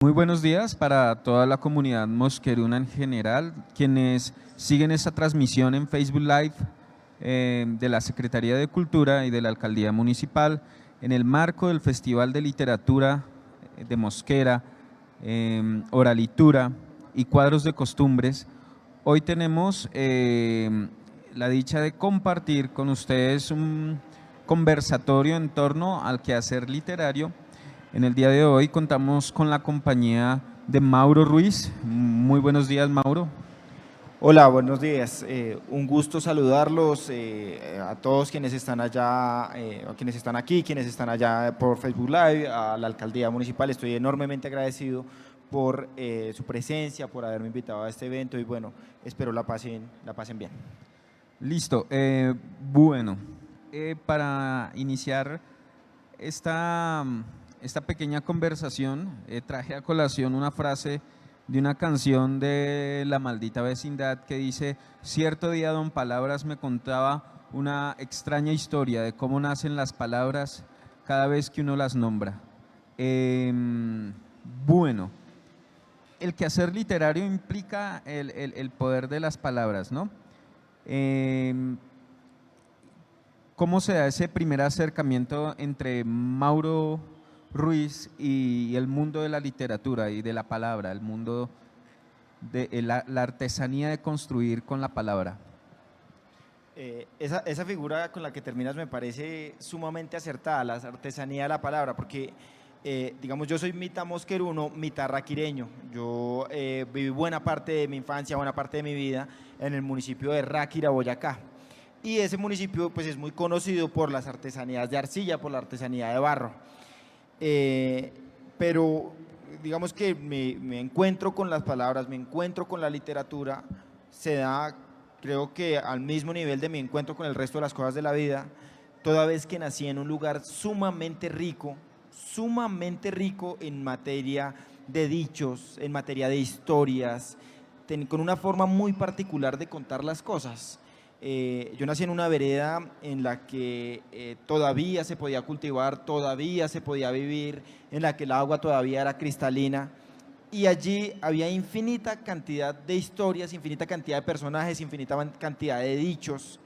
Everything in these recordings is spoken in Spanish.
Muy buenos días para toda la comunidad mosqueruna en general, quienes siguen esta transmisión en Facebook Live de la Secretaría de Cultura y de la Alcaldía Municipal en el marco del Festival de Literatura de Mosquera, Oralitura y Cuadros de Costumbres. Hoy tenemos la dicha de compartir con ustedes un conversatorio en torno al quehacer literario. En el día de hoy contamos con la compañía de Mauro Ruiz. Muy buenos días, Mauro. Hola, buenos días. Un gusto saludarlos a todos quienes están allá, a quienes están aquí, quienes están allá por Facebook Live, a la Alcaldía Municipal. Estoy enormemente agradecido por su presencia, por haberme invitado a este evento y bueno, espero la pasen bien. Listo. Bueno, para iniciar esta pequeña conversación, traje a colación una frase de una canción de La Maldita Vecindad que dice: cierto día don Palabras me contaba una extraña historia de cómo nacen las palabras cada vez que uno las nombra. Bueno, el quehacer literario implica el poder de las palabras, ¿no? ¿Cómo se da ese primer acercamiento entre Mauro Ruiz y el mundo de la literatura y de la palabra, el mundo de la artesanía de construir con la palabra? Esa figura con la que terminas me parece sumamente acertada, la artesanía de la palabra, porque digamos, yo soy mitad mosqueruno, mitad raquireño. Yo viví buena parte de mi infancia, buena parte de mi vida en el municipio de Ráquira, Boyacá. Y ese municipio pues es muy conocido por las artesanías de arcilla, por la artesanía de barro. Pero digamos que me encuentro con las palabras, me encuentro con la literatura, se da creo que al mismo nivel de mi encuentro con el resto de las cosas de la vida, toda vez que nací en un lugar sumamente rico en materia de dichos, en materia de historias, con una forma muy particular de contar las cosas. Yo nací en una vereda en la que todavía se podía cultivar, todavía se podía vivir, en la que el agua todavía era cristalina y allí había infinita cantidad de historias, infinita cantidad de personajes, infinita cantidad de dichos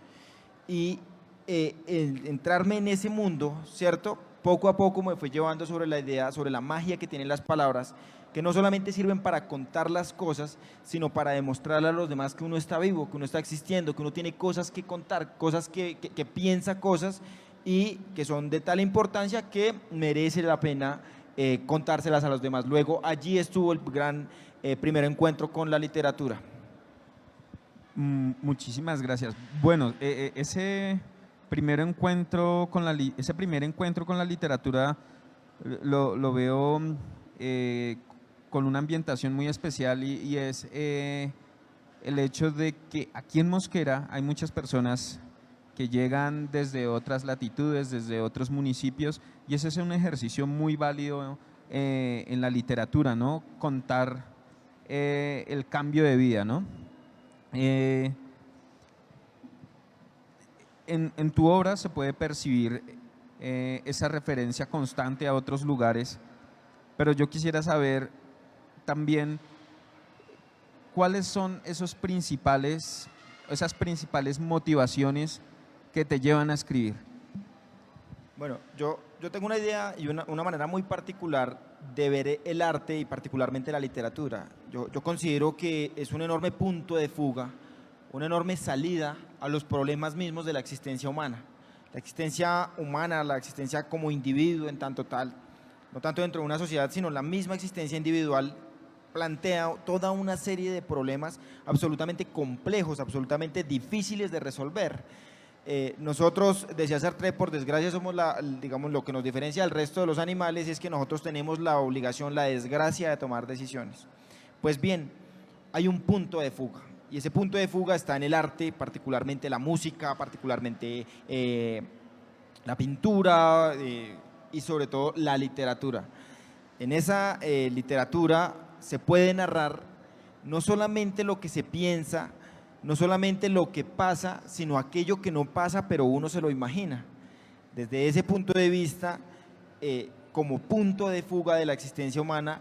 y el entrarme en ese mundo, ¿cierto? Poco a poco me fue llevando sobre la idea, sobre la magia que tienen las palabras, que no solamente sirven para contar las cosas, sino para demostrarle a los demás que uno está vivo, que uno está existiendo, que uno tiene cosas que contar, cosas que piensa cosas y que son de tal importancia que merece la pena contárselas a los demás. Luego allí estuvo el gran primer encuentro con la literatura. Muchísimas gracias. Bueno, ese primer encuentro con ese primer encuentro con la literatura lo veo con una ambientación muy especial y es el hecho de que aquí en Mosquera hay muchas personas que llegan desde otras latitudes, desde otros municipios, y ese es un ejercicio muy válido en la literatura, ¿no? Contar el cambio de vida, ¿no? En tu obra se puede percibir esa referencia constante a otros lugares, pero yo quisiera saber también cuáles son esas principales motivaciones que te llevan a escribir. Bueno, yo tengo una idea y una manera muy particular de ver el arte y particularmente la literatura. Yo considero que es un enorme punto de fuga, una enorme salida a los problemas mismos de la existencia humana. La existencia humana, la existencia como individuo en tanto tal, no tanto dentro de una sociedad, sino la misma existencia individual plantea toda una serie de problemas absolutamente complejos, absolutamente difíciles de resolver. Nosotros, decía Sartre, por desgracia somos digamos, lo que nos diferencia del resto de los animales es que nosotros tenemos la obligación, la desgracia de tomar decisiones. Pues bien, hay un punto de fuga y ese punto de fuga está en el arte, particularmente la música, particularmente la pintura y sobre todo la literatura. En esa literatura se puede narrar no solamente lo que se piensa, no solamente lo que pasa, sino aquello que no pasa, pero uno se lo imagina. Desde ese punto de vista, como punto de fuga de la existencia humana,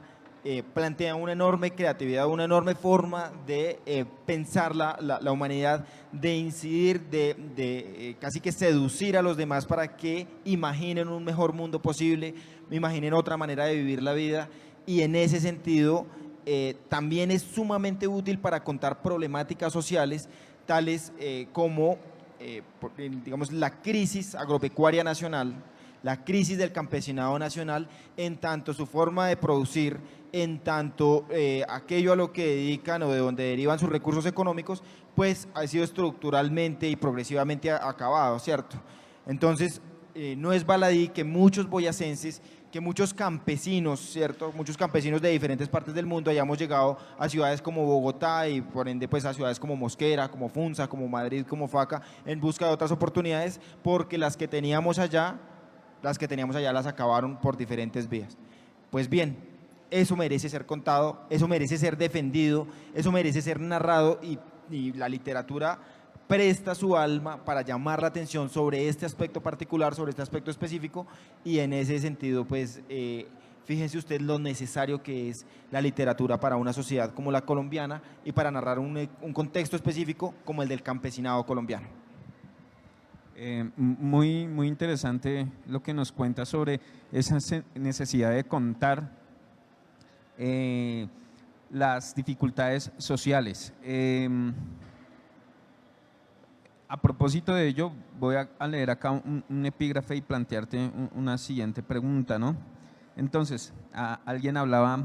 plantea una enorme creatividad, una enorme forma de pensar la humanidad, de incidir, de casi que seducir a los demás para que imaginen un mejor mundo posible, imaginen otra manera de vivir la vida, y en ese sentido también es sumamente útil para contar problemáticas sociales tales como digamos, la crisis agropecuaria nacional, la crisis del campesinado nacional, en tanto su forma de producir, en tanto aquello a lo que dedican o de donde derivan sus recursos económicos, pues ha sido estructuralmente y progresivamente acabado, ¿cierto? Entonces, no es baladí que muchos boyacenses, que muchos campesinos, ¿cierto? Muchos campesinos de diferentes partes del mundo hayamos llegado a ciudades como Bogotá y por ende pues a ciudades como Mosquera, como Funza, como Madrid, como Faca, en busca de otras oportunidades, porque las que teníamos allá las acabaron por diferentes vías. Pues bien, eso merece ser contado, eso merece ser defendido, eso merece ser narrado, y la literatura presta su alma para llamar la atención sobre este aspecto particular, sobre este aspecto específico, y en ese sentido, pues, fíjense usted lo necesario que es la literatura para una sociedad como la colombiana y para narrar un contexto específico como el del campesinado colombiano. Muy, muy interesante lo que nos cuenta sobre esa necesidad de contar las dificultades sociales. A propósito de ello, voy a leer acá un epígrafe y plantearte una siguiente pregunta, ¿no? Entonces, alguien hablaba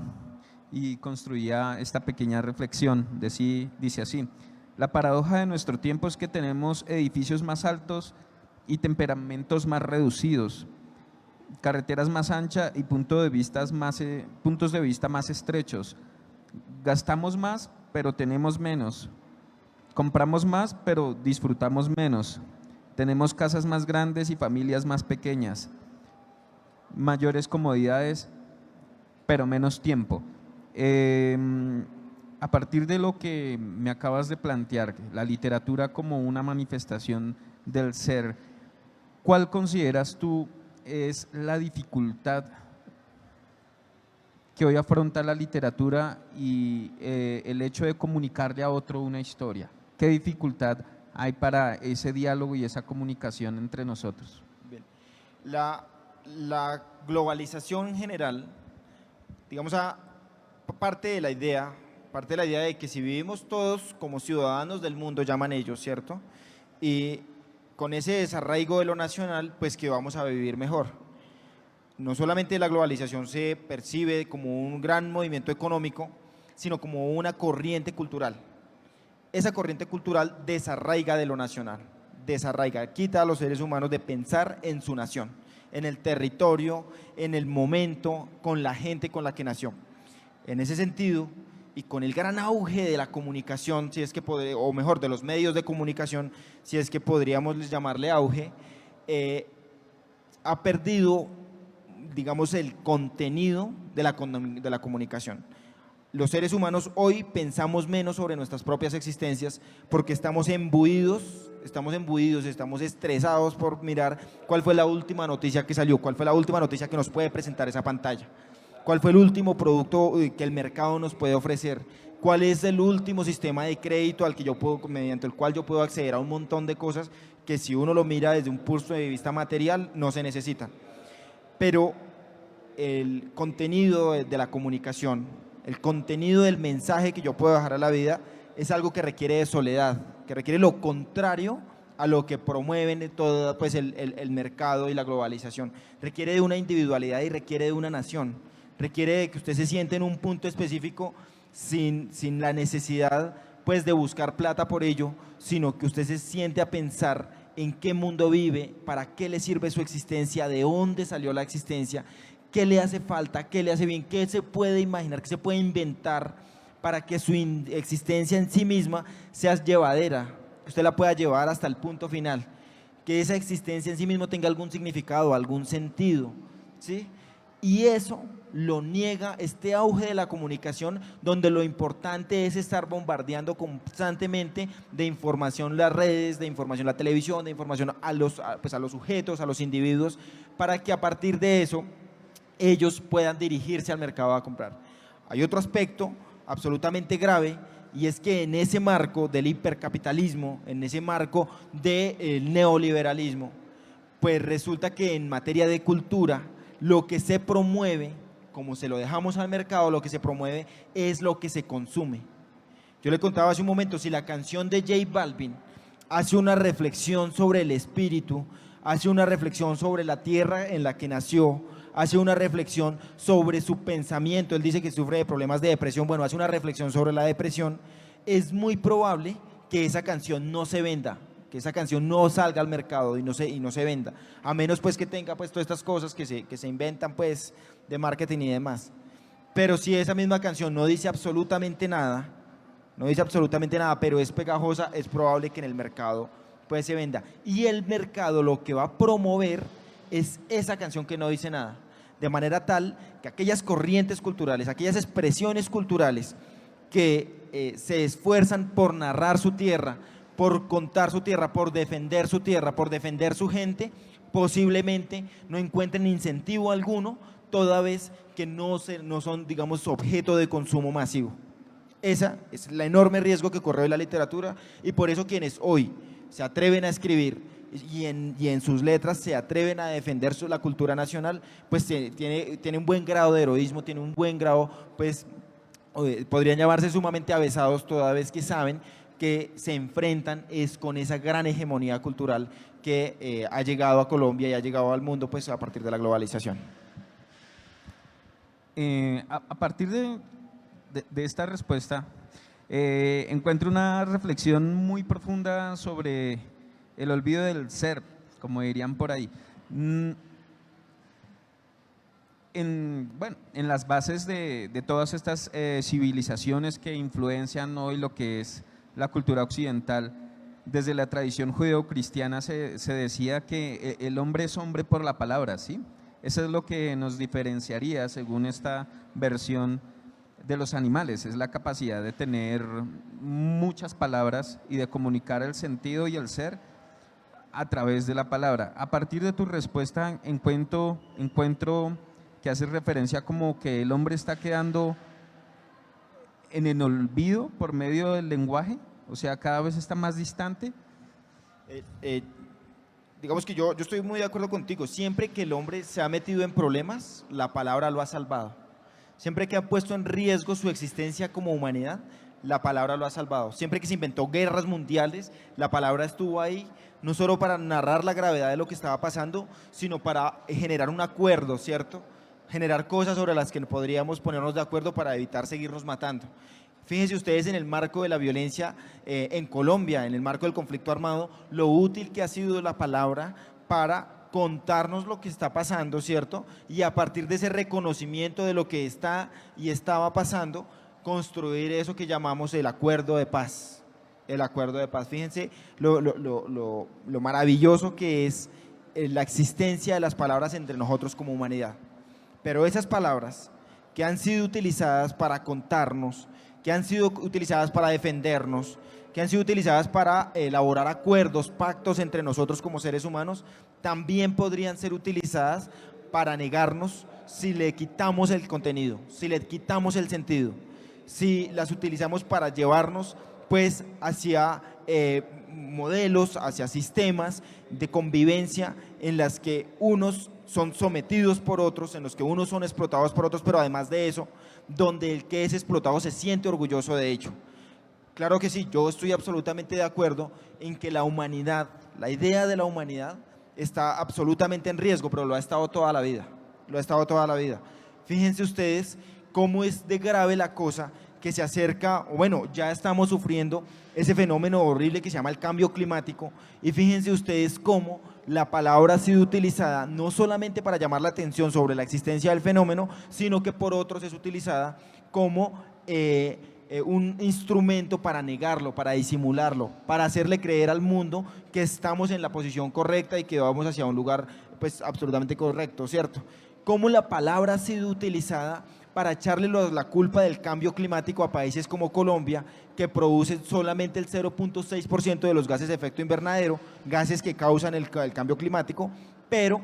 y construía esta pequeña reflexión, dice así: la paradoja de nuestro tiempo es que tenemos edificios más altos y temperamentos más reducidos, carreteras más anchas y puntos de vista más estrechos. Gastamos más, pero tenemos menos. Compramos más, pero disfrutamos menos. Tenemos casas más grandes y familias más pequeñas. Mayores comodidades, pero menos tiempo. A partir de lo que me acabas de plantear, la literatura como una manifestación del ser, ¿cuál consideras tú es la dificultad que hoy afronta la literatura y el hecho de comunicarle a otro una historia? ¿Qué dificultad hay para ese diálogo y esa comunicación entre nosotros? Bien. La globalización en general, digamos, parte de la idea de que si vivimos todos como ciudadanos del mundo, llaman ellos, ¿cierto? Y con ese desarraigo de lo nacional, pues que vamos a vivir mejor. No solamente la globalización se percibe como un gran movimiento económico, sino como una corriente cultural. Esa corriente cultural desarraiga de lo nacional, quita a los seres humanos de pensar en su nación, en el territorio, en el momento, con la gente con la que nació. En ese sentido, y con el gran auge de la comunicación, o mejor, de los medios de comunicación, si es que podríamos llamarle auge, ha perdido, digamos, el contenido de la comunicación. Los seres humanos hoy pensamos menos sobre nuestras propias existencias porque estamos embuidos, estamos estresados por mirar cuál fue la última noticia que salió, cuál fue la última noticia que nos puede presentar esa pantalla, cuál fue el último producto que el mercado nos puede ofrecer, cuál es el último sistema de crédito mediante el cual yo puedo acceder a un montón de cosas que, si uno lo mira desde un punto de vista material, no se necesitan. Pero el contenido de la comunicación, el contenido del mensaje que yo puedo dejar a la vida, es algo que requiere de soledad, que requiere lo contrario a lo que promueven todo, pues, el mercado y la globalización. Requiere de una individualidad y requiere de una nación. Requiere de que usted se siente en un punto específico sin la necesidad, pues, de buscar plata por ello, sino que usted se siente a pensar en qué mundo vive, para qué le sirve su existencia, de dónde salió la existencia, qué le hace falta, qué le hace bien, qué se puede imaginar, qué se puede inventar para que su existencia en sí misma sea llevadera, que usted la pueda llevar hasta el punto final, que esa existencia en sí misma tenga algún significado, algún sentido, ¿sí? Y eso lo niega este auge de la comunicación, donde lo importante es estar bombardeando constantemente de información las redes, de información la televisión, de información a los sujetos, a los individuos, para que a partir de eso ellos puedan dirigirse al mercado a comprar. Hay otro aspecto absolutamente grave, y es que en ese marco del hipercapitalismo, en ese marco del neoliberalismo, pues resulta que en materia de cultura, lo que se promueve, como se lo dejamos al mercado, lo que se promueve es lo que se consume. Yo le contaba hace un momento, si la canción de J Balvin hace una reflexión sobre el espíritu, hace una reflexión sobre la tierra en la que nació, hace una reflexión sobre su pensamiento, él dice que sufre de problemas de depresión, bueno, hace una reflexión sobre la depresión, es muy probable que esa canción no se venda, que esa canción no salga al mercado y no se venda, a menos pues que tenga pues todas estas cosas que se inventan pues de marketing y demás. Pero si esa misma canción no dice absolutamente nada, pero es pegajosa, es probable que en el mercado pues se venda. Y el mercado lo que va a promover es esa canción que no dice nada, de manera tal que aquellas corrientes culturales, aquellas expresiones culturales que se esfuerzan por narrar su tierra, por contar su tierra, por defender su tierra, por defender su gente, posiblemente no encuentren incentivo alguno, toda vez que no son, digamos, objeto de consumo masivo. Ese es el enorme riesgo que corre hoy la literatura, y por eso quienes hoy se atreven a escribir y en sus letras se atreven a defender la cultura nacional, pues tiene un buen grado de heroísmo, tiene un buen grado, pues podrían llamarse sumamente avesados, toda vez que saben que se enfrentan es con esa gran hegemonía cultural que ha llegado a Colombia y ha llegado al mundo pues a partir de la globalización. A partir de esta respuesta, encuentro una reflexión muy profunda sobre el olvido del ser, como dirían por ahí. En las bases de todas estas civilizaciones que influencian hoy lo que es la cultura occidental, desde la tradición judeocristiana se decía que el hombre es hombre por la palabra, ¿sí? Eso es lo que nos diferenciaría, según esta versión, de los animales, es la capacidad de tener muchas palabras y de comunicar el sentido y el ser a través de la palabra. A partir de tu respuesta encuentro que hace referencia como que el hombre está quedando en el olvido por medio del lenguaje, o sea, cada vez está más distante. Digamos que yo estoy muy de acuerdo contigo. Siempre que el hombre se ha metido en problemas, la palabra lo ha salvado. Siempre que ha puesto en riesgo su existencia como humanidad, la palabra lo ha salvado. Siempre que se inventó guerras mundiales, la palabra estuvo ahí, no solo para narrar la gravedad de lo que estaba pasando, sino para generar un acuerdo, ¿cierto? Generar cosas sobre las que podríamos ponernos de acuerdo para evitar seguirnos matando. Fíjense ustedes en el marco de la violencia en Colombia, en el marco del conflicto armado, lo útil que ha sido la palabra para contarnos lo que está pasando, ¿cierto? Y a partir de ese reconocimiento de lo que está y estaba pasando, construir eso que llamamos el acuerdo de paz. El acuerdo de paz. Fíjense lo maravilloso que es la existencia de las palabras entre nosotros como humanidad. Pero esas palabras que han sido utilizadas para contarnos, que han sido utilizadas para defendernos, que han sido utilizadas para elaborar acuerdos, pactos entre nosotros como seres humanos, también podrían ser utilizadas para negarnos si le quitamos el contenido, si le quitamos el sentido, si las utilizamos para llevarnos pues hacia modelos, hacia sistemas de convivencia en las que unos son sometidos por otros, en los que unos son explotados por otros, pero además de eso, donde el que es explotado se siente orgulloso de ello. Claro que sí, yo estoy absolutamente de acuerdo en que la humanidad, la idea de la humanidad está absolutamente en riesgo, pero lo ha estado toda la vida, lo ha estado toda la vida. Fíjense ustedes cómo es de grave la cosa que se acerca, o bueno, ya estamos sufriendo ese fenómeno horrible que se llama el cambio climático, y fíjense ustedes cómo la palabra ha sido utilizada no solamente para llamar la atención sobre la existencia del fenómeno, sino que por otros es utilizada como un instrumento para negarlo, para disimularlo, para hacerle creer al mundo que estamos en la posición correcta y que vamos hacia un lugar pues absolutamente correcto, ¿cierto? Cómo la palabra ha sido utilizada para echarle la culpa del cambio climático a países como Colombia, que producen solamente el 0.6% de los gases de efecto invernadero, gases que causan el cambio climático, pero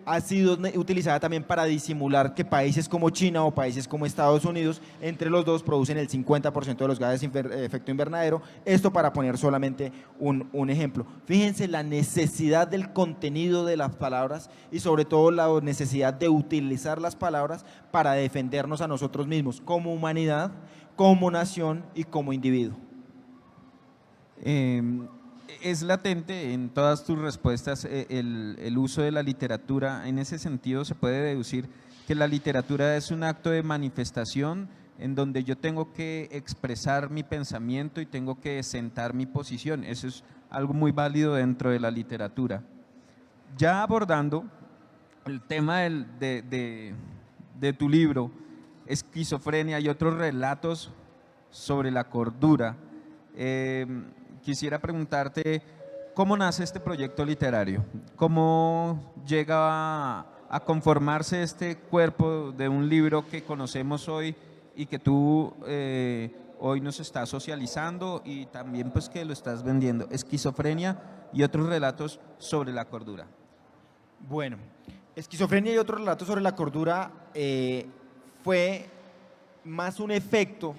ha sido utilizada también para disimular que países como China o países como Estados Unidos, entre los dos producen el 50% de los gases de efecto invernadero, esto para poner solamente un ejemplo. Fíjense la necesidad del contenido de las palabras y sobre todo la necesidad de utilizar las palabras para defendernos a nosotros mismos como humanidad, como nación y como individuo. Es latente en todas tus respuestas el uso de la literatura. En ese sentido se puede deducir que la literatura es un acto de manifestación en donde yo tengo que expresar mi pensamiento y tengo que sentar mi posición. Eso es algo muy válido dentro de la literatura. Ya abordando el tema de tu libro, Esquizofrenia y otros relatos sobre la cordura, quisiera preguntarte, ¿cómo nace este proyecto literario? ¿Cómo llega a conformarse este cuerpo de un libro que conocemos hoy y que tú hoy nos estás socializando y también pues que lo estás vendiendo? Esquizofrenia y otros relatos sobre la cordura. Bueno, Esquizofrenia y otros relatos sobre la cordura fue más un efecto,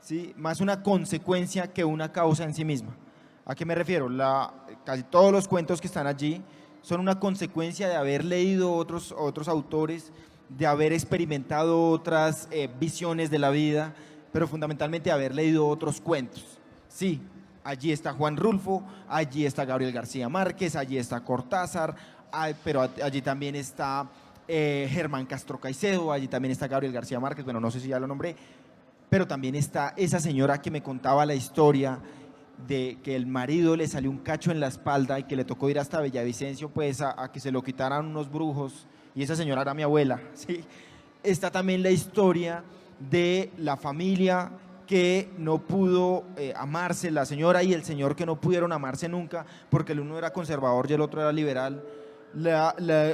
¿sí?, más una consecuencia que una causa en sí misma. ¿A qué me refiero? Casi todos los cuentos que están allí son una consecuencia de haber leído otros autores, de haber experimentado otras visiones de la vida, pero fundamentalmente de haber leído otros cuentos. Sí, allí está Juan Rulfo, allí está Gabriel García Márquez, allí está Cortázar, pero allí también está Germán Castro Caicedo, allí también está Gabriel García Márquez, bueno, no sé si ya lo nombré, pero también está esa señora que me contaba la historia de que el marido le salió un cacho en la espalda y que le tocó ir hasta Villavicencio pues a que se lo quitaran unos brujos, y esa señora era mi abuela, ¿sí? Está también la historia de la familia que no pudo amarse, la señora y el señor que no pudieron amarse nunca porque el uno era conservador y el otro era liberal.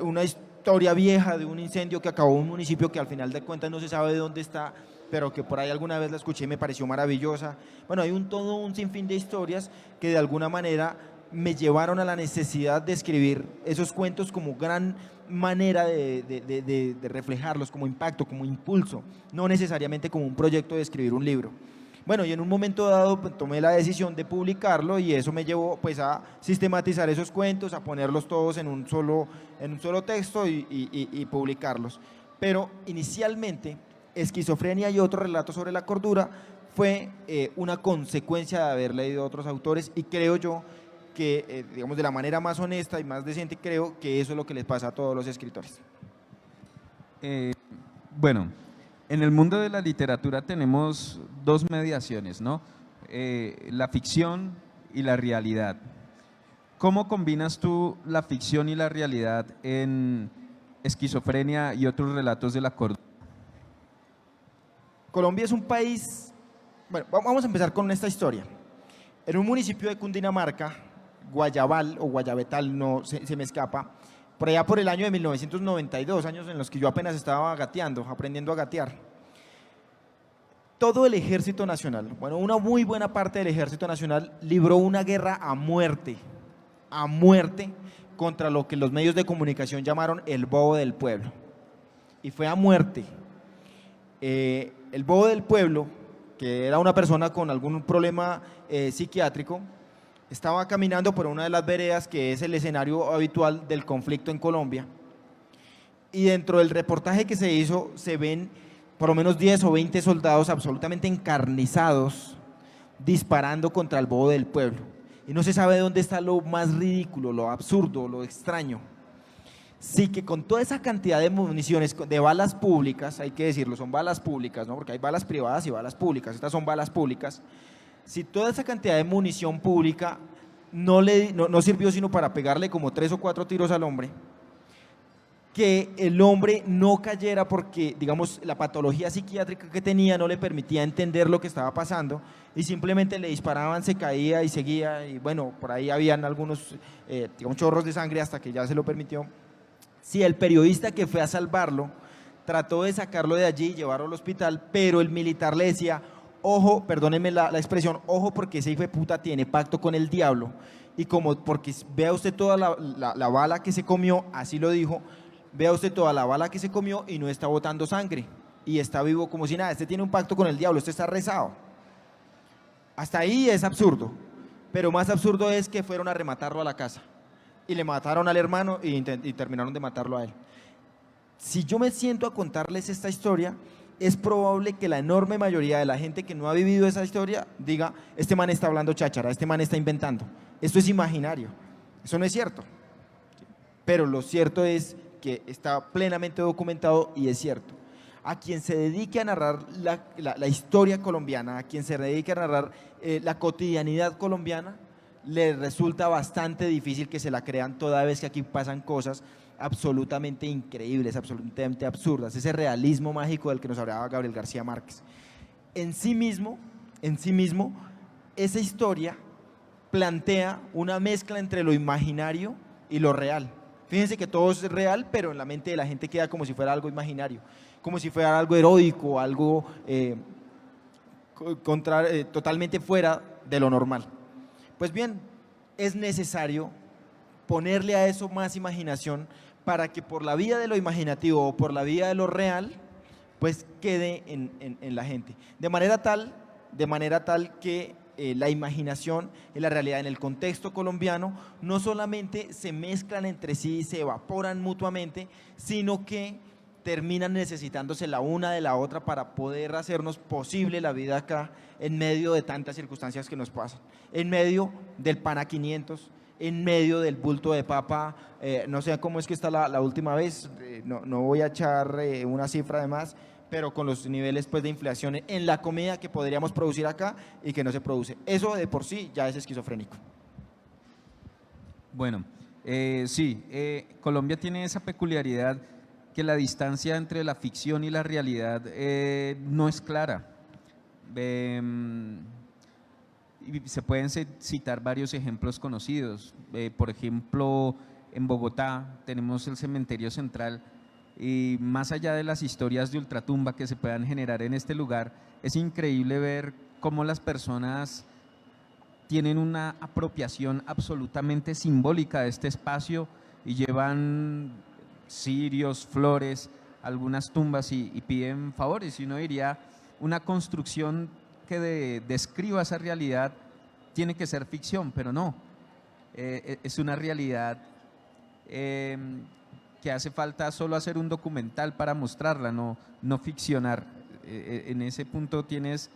Una historia vieja de un incendio que acabó en un municipio que al final de cuentas no se sabe de dónde está, pero que por ahí alguna vez la escuché y me pareció maravillosa. Bueno, hay todo un sinfín de historias que de alguna manera me llevaron a la necesidad de escribir esos cuentos como gran manera de reflejarlos, como impacto, como impulso, no necesariamente como un proyecto de escribir un libro. Bueno, y en un momento dado pues, tomé la decisión de publicarlo y eso me llevó pues a sistematizar esos cuentos, a ponerlos todos en un solo texto y publicarlos. Pero inicialmente Esquizofrenia y otro relato sobre la cordura fue una consecuencia de haber leído otros autores y creo yo que, digamos, de la manera más honesta y más decente, creo que eso es lo que les pasa a todos los escritores. Bueno, en el mundo de la literatura tenemos dos mediaciones, ¿no? La ficción y la realidad. ¿Cómo combinas tú la ficción y la realidad en Esquizofrenia y otros relatos de la cordura? Colombia es un país, bueno, vamos a empezar con esta historia. En un municipio de Cundinamarca, Guayabal o Guayabetal, no se me escapa, por allá por el año de 1992, años en los que yo apenas estaba gateando, aprendiendo a gatear. Todo el Ejército Nacional, bueno, una muy buena parte del Ejército Nacional libró una guerra a muerte contra lo que los medios de comunicación llamaron el Bobo del Pueblo. Y fue a muerte. El Bobo del Pueblo, que era una persona con algún problema psiquiátrico, estaba caminando por una de las veredas que es el escenario habitual del conflicto en Colombia, y dentro del reportaje que se hizo se ven por lo menos 10 o 20 soldados absolutamente encarnizados disparando contra el Bobo del Pueblo, y no se sabe dónde está lo más ridículo, lo absurdo, lo extraño. Sí, que con toda esa cantidad de municiones, de balas públicas, hay que decirlo, son balas públicas, ¿no? Porque hay balas privadas y balas públicas, estas son balas públicas. Si toda esa cantidad de munición pública no sirvió sino para pegarle como 3 o 4 tiros al hombre, que el hombre no cayera porque, digamos, la patología psiquiátrica que tenía no le permitía entender lo que estaba pasando y simplemente le disparaban, se caía y seguía, y bueno, por ahí habían algunos, digamos, chorros de sangre hasta que ya se lo permitió. Sí, el periodista que fue a salvarlo trató de sacarlo de allí y llevarlo al hospital, pero el militar le decía, ojo, perdónenme la expresión, ojo porque ese hijo de puta tiene pacto con el diablo, y como porque vea usted toda la bala que se comió, así lo dijo, vea usted toda la bala que se comió y no está botando sangre, y está vivo como si nada, este tiene un pacto con el diablo, este está rezado. Hasta ahí es absurdo, pero más absurdo es que fueron a rematarlo a la casa, y le mataron al hermano y terminaron de matarlo a él. Si yo me siento a contarles esta historia, es probable que la enorme mayoría de la gente que no ha vivido esa historia diga, este man está hablando cháchara, este man está inventando, esto es imaginario, eso no es cierto. Pero lo cierto es que está plenamente documentado y es cierto. A quien se dedique a narrar la historia colombiana, a quien se dedique a narrar la cotidianidad colombiana, le resulta bastante difícil que se la crean toda vez que aquí pasan cosas absolutamente increíbles, absolutamente absurdas, ese realismo mágico del que nos hablaba Gabriel García Márquez. En sí mismo, esa historia plantea una mezcla entre lo imaginario y lo real. Fíjense que todo es real, pero en la mente de la gente queda como si fuera algo imaginario, como si fuera algo heroico, algo totalmente fuera de lo normal. Pues bien, es necesario ponerle a eso más imaginación para que por la vía de lo imaginativo o por la vía de lo real, pues quede en la gente. De manera tal que la imaginación y la realidad en el contexto colombiano no solamente se mezclan entre sí y se evaporan mutuamente, sino que terminan necesitándose la una de la otra para poder hacernos posible la vida acá en medio de tantas circunstancias que nos pasan, en medio del pan a 500, en medio del bulto de papa, no sé cómo es que está la última vez, no voy a echar una cifra de más, pero con los niveles pues, de inflación en la comida que podríamos producir acá y que no se produce. Eso de por sí ya es esquizofrénico. Bueno, sí, Colombia tiene esa peculiaridad que la distancia entre la ficción y la realidad no es clara. Y se pueden citar varios ejemplos conocidos. Por ejemplo, en Bogotá tenemos el cementerio central y más allá de las historias de ultratumba que se puedan generar en este lugar, es increíble ver cómo las personas tienen una apropiación absolutamente simbólica de este espacio y llevan cirios, flores, algunas tumbas y piden favores. Y uno diría, una construcción que describa esa realidad tiene que ser ficción, pero no, es una realidad que hace falta solo hacer un documental para mostrarla, no ficcionar. En ese punto tienes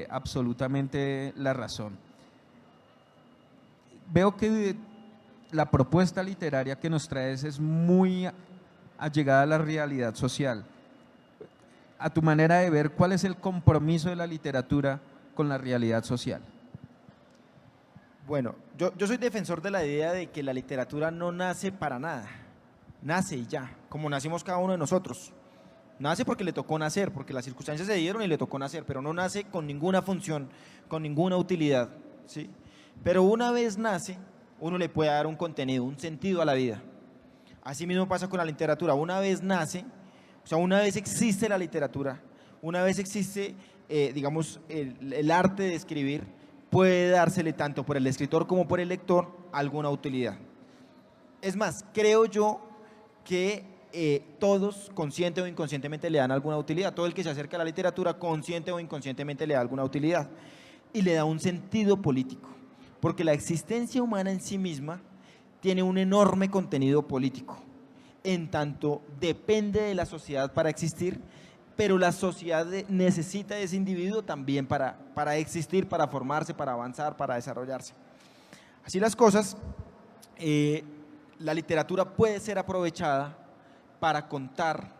absolutamente la razón. Veo que la propuesta literaria que nos traes es muy allegada a la realidad social. A tu manera de ver, ¿cuál es el compromiso de la literatura con la realidad social? Bueno, yo soy defensor de la idea de que la literatura no nace para nada, nace y ya, como nacimos cada uno de nosotros. Nace porque le tocó nacer, porque las circunstancias se dieron y le tocó nacer, pero no nace con ninguna función, con ninguna utilidad, ¿sí? Pero una vez nace, uno le puede dar un contenido, un sentido a la vida. Así mismo pasa con la literatura, una vez nace, o sea, una vez existe la literatura, una vez existe, digamos, el arte de escribir, puede dársele tanto por el escritor como por el lector alguna utilidad. Es más, creo yo que todos, consciente o inconscientemente, le dan alguna utilidad. Todo el que se acerca a la literatura, consciente o inconscientemente, le da alguna utilidad y le da un sentido político, porque la existencia humana en sí misma tiene un enorme contenido político, en tanto depende de la sociedad para existir, pero la sociedad necesita de ese individuo también para existir, para formarse, para avanzar, para desarrollarse. Así las cosas, la literatura puede ser aprovechada para contar,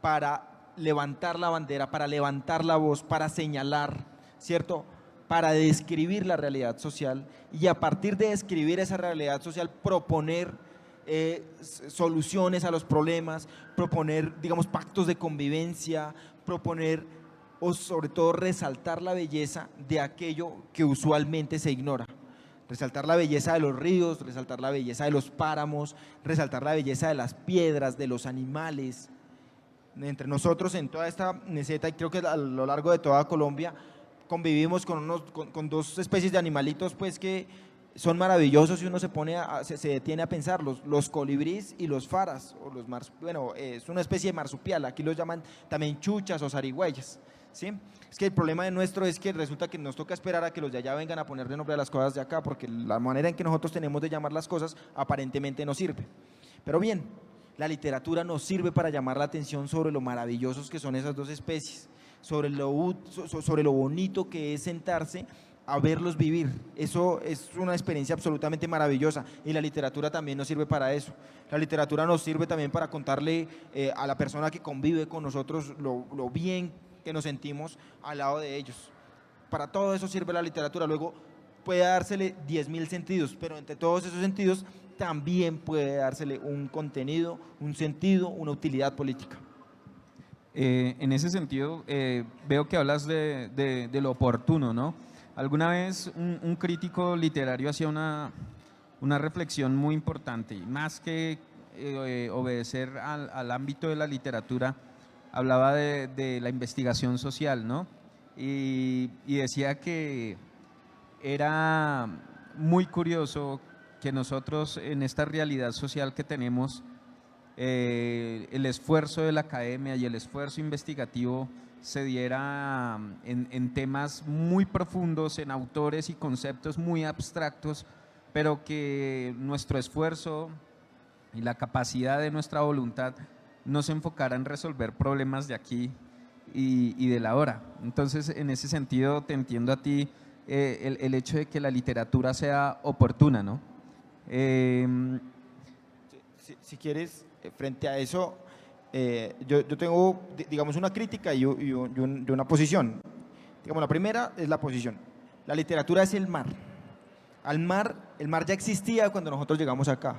para levantar la bandera, para levantar la voz, para señalar, ¿cierto?, para describir la realidad social y a partir de describir esa realidad social proponer soluciones a los problemas, proponer, digamos, pactos de convivencia, proponer o sobre todo resaltar la belleza de aquello que usualmente se ignora. Resaltar la belleza de los ríos, resaltar la belleza de los páramos, resaltar la belleza de las piedras, de los animales. Entre nosotros en toda esta meseta y creo que a lo largo de toda Colombia convivimos con dos especies de animalitos pues que son maravillosos si uno se pone se detiene a pensar, los colibríes y los faras, o bueno, es una especie de marsupial, aquí los llaman también chuchas o zarigüeyas, ¿sí? Es que el problema de nuestro es que resulta que nos toca esperar a que los de allá vengan a ponerle nombre a las cosas de acá, porque la manera en que nosotros tenemos de llamar las cosas aparentemente no sirve. Pero bien, la literatura nos sirve para llamar la atención sobre lo maravillosos que son esas dos especies, sobre lo bonito que es sentarse a verlos vivir. Eso es una experiencia absolutamente maravillosa y la literatura también nos sirve para eso. La literatura nos sirve también para contarle a la persona que convive con nosotros lo bien que nos sentimos al lado de ellos. Para todo eso sirve la literatura. Luego puede dársele 10.000 sentidos, pero entre todos esos sentidos también puede dársele un contenido, un sentido, una utilidad política. En ese sentido, veo que hablas de lo oportuno, ¿no? Alguna vez un crítico literario hacía una reflexión muy importante, y más que obedecer al ámbito de la literatura, hablaba de la investigación social, ¿no? Y decía que era muy curioso que nosotros en esta realidad social que tenemos, el esfuerzo de la academia y el esfuerzo investigativo se diera en temas muy profundos, en autores y conceptos muy abstractos, pero que nuestro esfuerzo y la capacidad de nuestra voluntad no se enfocara en resolver problemas de aquí y de la ahora. Entonces, en ese sentido, te entiendo a ti el hecho de que la literatura sea oportuna, ¿no? Si quieres, frente a eso, yo tengo, digamos, una crítica y una posición. Digamos, la primera es la posición. La literatura es el mar. El mar ya existía cuando nosotros llegamos acá.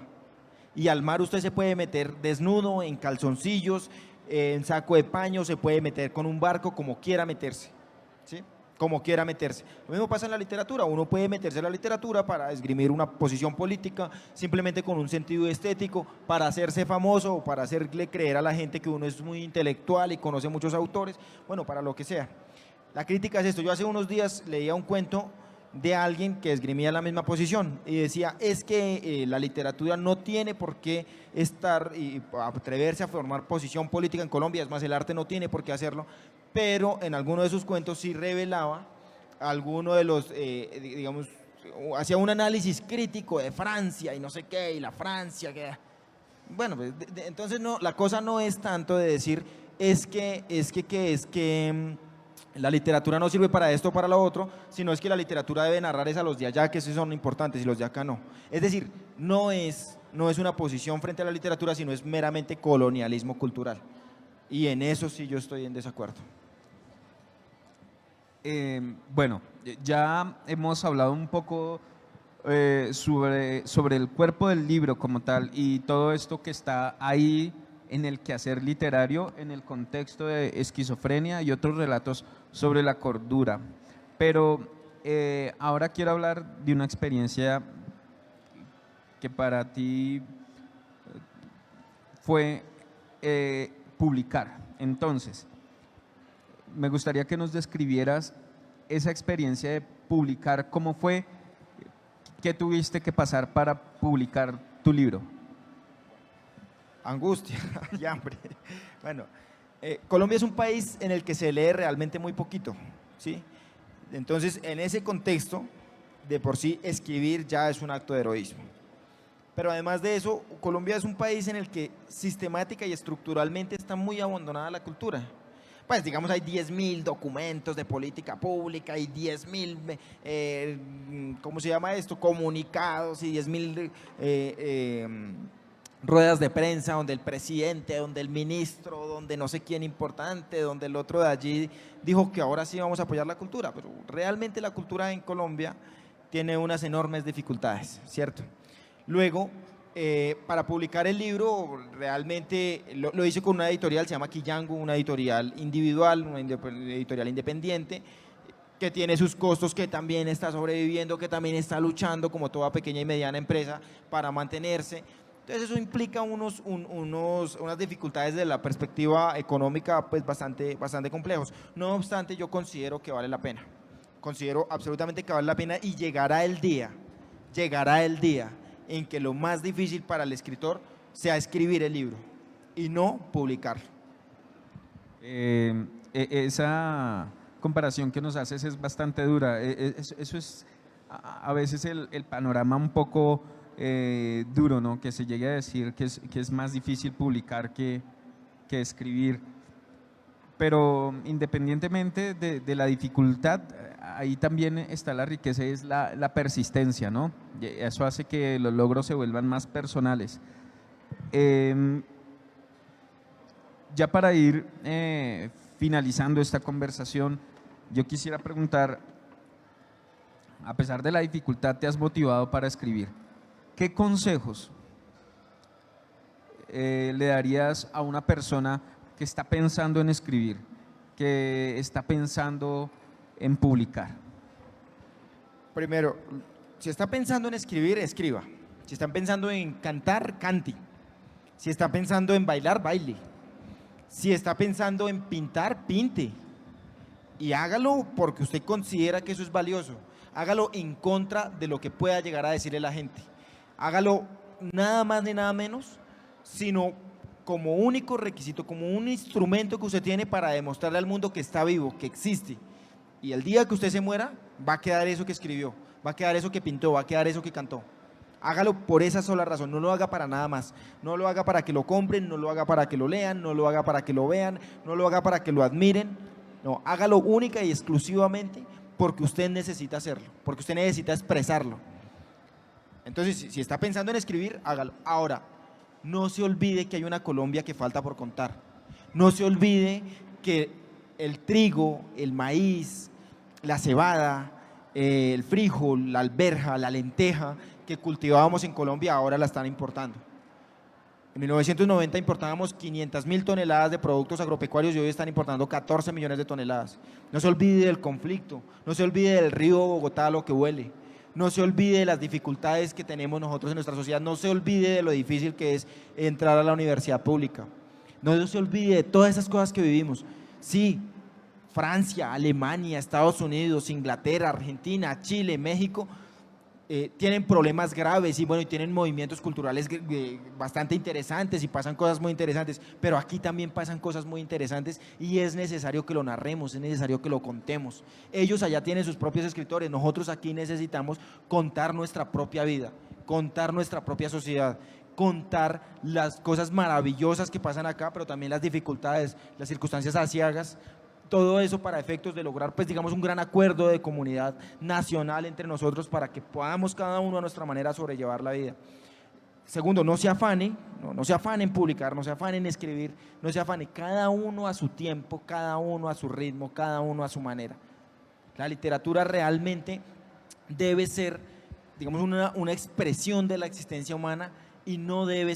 Y al mar usted se puede meter desnudo, en calzoncillos, en saco de paño, se puede meter con un barco, como quiera meterse, ¿sí? Como quiera meterse. Lo mismo pasa en la literatura, uno puede meterse en la literatura para esgrimir una posición política, simplemente con un sentido estético, para hacerse famoso o para hacerle creer a la gente que uno es muy intelectual y conoce muchos autores, bueno, para lo que sea. La crítica es esto. Yo hace unos días leía un cuento de alguien que esgrimía la misma posición y decía, es que la literatura no tiene por qué estar y atreverse a formar posición política en Colombia, es más, el arte no tiene por qué hacerlo, pero en alguno de sus cuentos sí revelaba alguno de los, digamos, hacía un análisis crítico de Francia y no sé qué, y la Francia, que bueno, pues, entonces no, la cosa no es tanto de decir, es que la literatura no sirve para esto o para lo otro, sino es que la literatura debe narrar es a los de allá, que esos son importantes, y los de acá no. Es decir, no es una posición frente a la literatura, sino es meramente colonialismo cultural. Y en eso sí yo estoy en desacuerdo. Bueno, ya hemos hablado un poco sobre el cuerpo del libro como tal y todo esto que está ahí en el quehacer literario, en el contexto de esquizofrenia y otros relatos sobre la cordura. Pero ahora quiero hablar de una experiencia que para ti fue publicar. Entonces, me gustaría que nos describieras esa experiencia de publicar, cómo fue, qué tuviste que pasar para publicar tu libro. Angustia y hambre. Bueno, Colombia es un país en el que se lee realmente muy poquito, ¿sí? Entonces, en ese contexto, de por sí, escribir ya es un acto de heroísmo. Pero además de eso, Colombia es un país en el que sistemática y estructuralmente está muy abandonada la cultura. Pues digamos hay 10.000 documentos de política pública y 10.000, ¿cómo se llama esto? Comunicados y 10.000 ruedas de prensa donde el presidente, donde el ministro, donde no sé quién importante, donde el otro de allí dijo que ahora sí vamos a apoyar la cultura, pero realmente la cultura en Colombia tiene unas enormes dificultades, ¿cierto? Luego, para publicar el libro, realmente lo hice con una editorial, se llama Quillango, una editorial individual, una editorial independiente, que tiene sus costos, que también está sobreviviendo, que también está luchando, como toda pequeña y mediana empresa, para mantenerse. Entonces eso implica unas dificultades de la perspectiva económica pues bastante complejos. No obstante, yo considero que vale la pena. Considero absolutamente que vale la pena y llegará el día llegará el día en que lo más difícil para el escritor sea escribir el libro y no publicarlo. Esa comparación que nos haces es bastante dura. Eso es a veces el panorama un poco duro, ¿no? Que se llegue a decir que es más difícil publicar que escribir. Pero independientemente de la dificultad, ahí también está la riqueza, es la persistencia, ¿no? Y eso hace que los logros se vuelvan más personales. Ya para ir finalizando esta conversación, yo quisiera preguntar, a pesar de la dificultad, ¿te has motivado para escribir? ¿Qué consejos le darías a una persona que está pensando en escribir, que está pensando en publicar? Primero, si está pensando en escribir, escriba. Si están pensando en cantar, cante. Si está pensando en bailar, baile. Si está pensando en pintar, pinte. Y hágalo porque usted considera que eso es valioso. Hágalo en contra de lo que pueda llegar a decirle la gente. Hágalo nada más ni nada menos, sino como único requisito, como un instrumento que usted tiene para demostrarle al mundo que está vivo, que existe. Y el día que usted se muera, va a quedar eso que escribió, va a quedar eso que pintó, va a quedar eso que cantó. Hágalo por esa sola razón, no lo haga para nada más. No lo haga para que lo compren, no lo haga para que lo lean, no lo haga para que lo vean, no lo haga para que lo admiren. No, hágalo única y exclusivamente porque usted necesita hacerlo, porque usted necesita expresarlo. Entonces, si está pensando en escribir, hágalo. Ahora, no se olvide que hay una Colombia que falta por contar. No se olvide que el trigo, el maíz, la cebada, el frijol, la alberja, la lenteja que cultivábamos en Colombia ahora la están importando. En 1990 importábamos 500.000 toneladas de productos agropecuarios y hoy están importando 14 millones de toneladas. No se olvide del conflicto, no se olvide del río Bogotá, lo que huele. No se olvide de las dificultades que tenemos nosotros en nuestra sociedad, no se olvide de lo difícil que es entrar a la universidad pública. No se olvide de todas esas cosas que vivimos. Sí, Francia, Alemania, Estados Unidos, Inglaterra, Argentina, Chile, México tienen problemas graves y bueno, y tienen movimientos culturales bastante interesantes y pasan cosas muy interesantes, pero aquí también pasan cosas muy interesantes y es necesario que lo narremos, es necesario que lo contemos. Ellos allá tienen sus propios escritores, nosotros aquí necesitamos contar nuestra propia vida, contar nuestra propia sociedad, contar las cosas maravillosas que pasan acá, pero también las dificultades, las circunstancias aciagas. Todo eso para efectos de lograr, pues digamos, un gran acuerdo de comunidad nacional entre nosotros para que podamos cada uno a nuestra manera sobrellevar la vida. Segundo, no se afane, no se afane en publicar, no se afane en escribir, no se afane, cada uno a su tiempo, cada uno a su ritmo, cada uno a su manera. La literatura realmente debe ser, digamos, una expresión de la existencia humana y no debe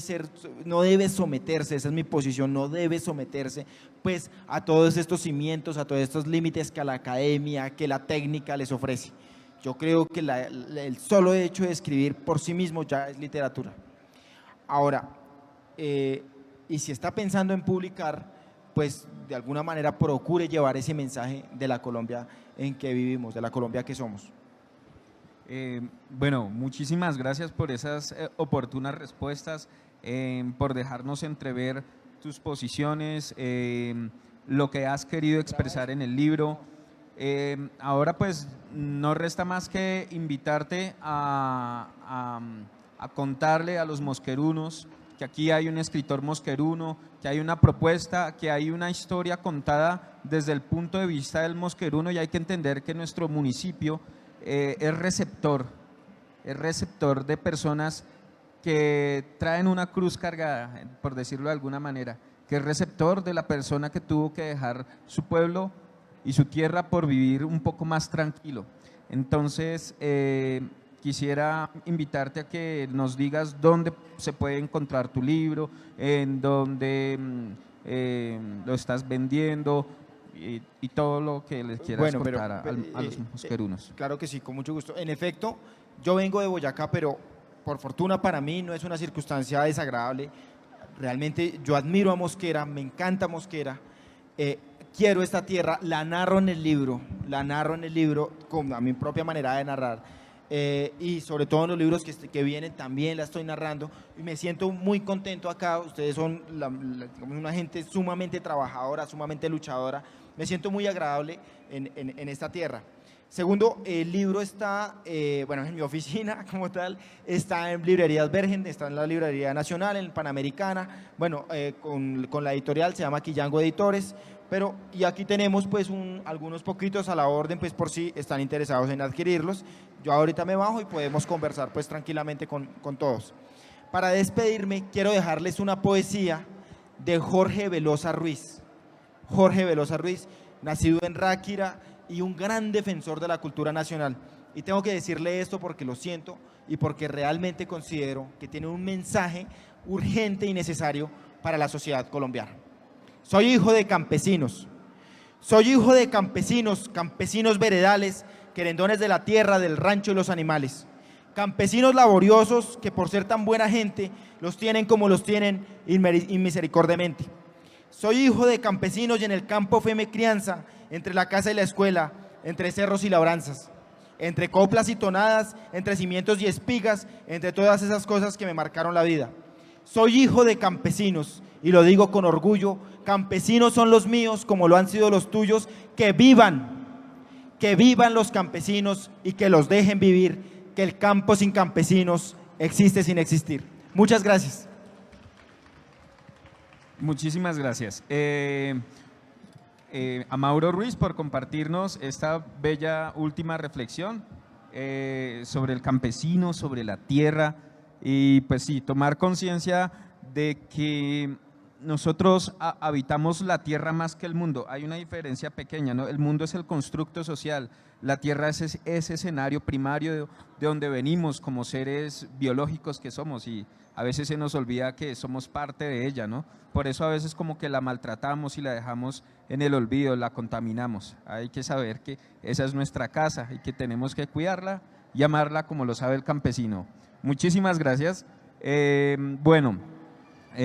someterse, esa es mi posición, no debe someterse pues a todos estos cimientos, a todos estos límites que la academia, que la técnica les ofrece. Yo creo que el solo hecho de escribir por sí mismo ya es literatura. Ahora, y si está pensando en publicar, pues de alguna manera procure llevar ese mensaje de la Colombia en que vivimos, de la Colombia que somos. Bueno, muchísimas gracias por esas oportunas respuestas, por dejarnos entrever tus posiciones, lo que has querido expresar en el libro. Ahora pues no resta más que invitarte a contarle a los mosquerunos que aquí hay un escritor mosqueruno, que hay una propuesta, que hay una historia contada desde el punto de vista del mosqueruno y hay que entender que nuestro municipio es receptor de personas que traen una cruz cargada, por decirlo de alguna manera, que es receptor de la persona que tuvo que dejar su pueblo y su tierra por vivir un poco más tranquilo. Entonces, quisiera invitarte a que nos digas dónde se puede encontrar tu libro, en dónde lo estás vendiendo, y todo lo que les quieras contar a los mosquerunos. Claro que sí, con mucho gusto. En efecto, yo vengo de Boyacá, pero por fortuna para mí no es una circunstancia desagradable. Realmente yo admiro a Mosquera, me encanta Mosquera, quiero esta tierra, la narro en el libro con a mi propia manera de narrar. y sobre todo en los libros que vienen también la estoy narrando y me siento muy contento acá. Ustedes son digamos, una gente sumamente trabajadora, sumamente luchadora. Me siento muy agradable en esta tierra. Segundo, el libro está, bueno, en mi oficina como tal, está en librerías Bergen, está en la Librería Nacional, en Panamericana, bueno, con la editorial, se llama Quillango Editores, pero y aquí tenemos pues algunos poquitos a la orden, pues por si están interesados en adquirirlos. Yo ahorita me bajo y podemos conversar pues tranquilamente con todos. Para despedirme, quiero dejarles una poesía de Jorge Velosa Ruiz. Jorge Velosa Ruiz, nacido en Ráquira, y un gran defensor de la cultura nacional. Y tengo que decirle esto porque lo siento y porque realmente considero que tiene un mensaje urgente y necesario para la sociedad colombiana. Soy hijo de campesinos. Soy hijo de campesinos, campesinos veredales, querendones de la tierra, del rancho y los animales. Campesinos laboriosos que por ser tan buena gente los tienen como los tienen inmisericordiamente. Soy hijo de campesinos y en el campo fue mi crianza, entre la casa y la escuela, entre cerros y labranzas, entre coplas y tonadas, entre cimientos y espigas, entre todas esas cosas que me marcaron la vida. Soy hijo de campesinos y lo digo con orgullo, campesinos son los míos como lo han sido los tuyos, que vivan los campesinos y que los dejen vivir, que el campo sin campesinos existe sin existir. Muchas gracias. Muchísimas gracias. A Mauro Ruiz por compartirnos esta bella última reflexión sobre el campesino, sobre la tierra y pues sí, tomar conciencia de que nosotros habitamos la tierra más que el mundo. Hay una diferencia pequeña, ¿no? El mundo es el constructo social, la tierra es ese escenario primario de donde venimos como seres biológicos que somos y a veces se nos olvida que somos parte de ella, ¿no? Por eso a veces como que la maltratamos y la dejamos en el olvido, la contaminamos. Hay que saber que esa es nuestra casa y que tenemos que cuidarla y amarla como lo sabe el campesino. Muchísimas gracias.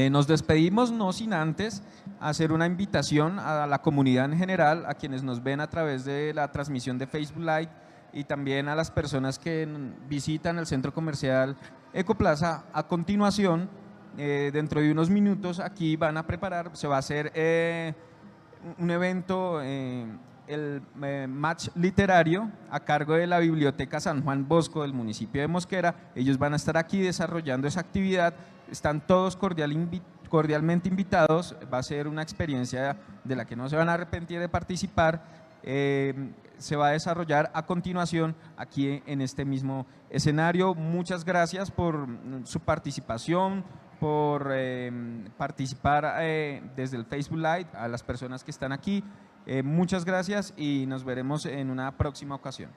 Nos despedimos no sin antes hacer una invitación a la comunidad en general, a quienes nos ven a través de la transmisión de Facebook Live y también a las personas que visitan el centro comercial Ecoplaza. A continuación, dentro de unos minutos, aquí van a preparar, se va a hacer un evento, el match literario a cargo de la Biblioteca San Juan Bosco del municipio de Mosquera. Ellos van a estar aquí desarrollando esa actividad, están todos cordialmente invitados, va a ser una experiencia de la que no se van a arrepentir de participar. Se va a desarrollar a continuación aquí en este mismo escenario. Muchas gracias por su participación, por participar desde el Facebook Live, a las personas que están aquí. Muchas gracias y nos veremos en una próxima ocasión.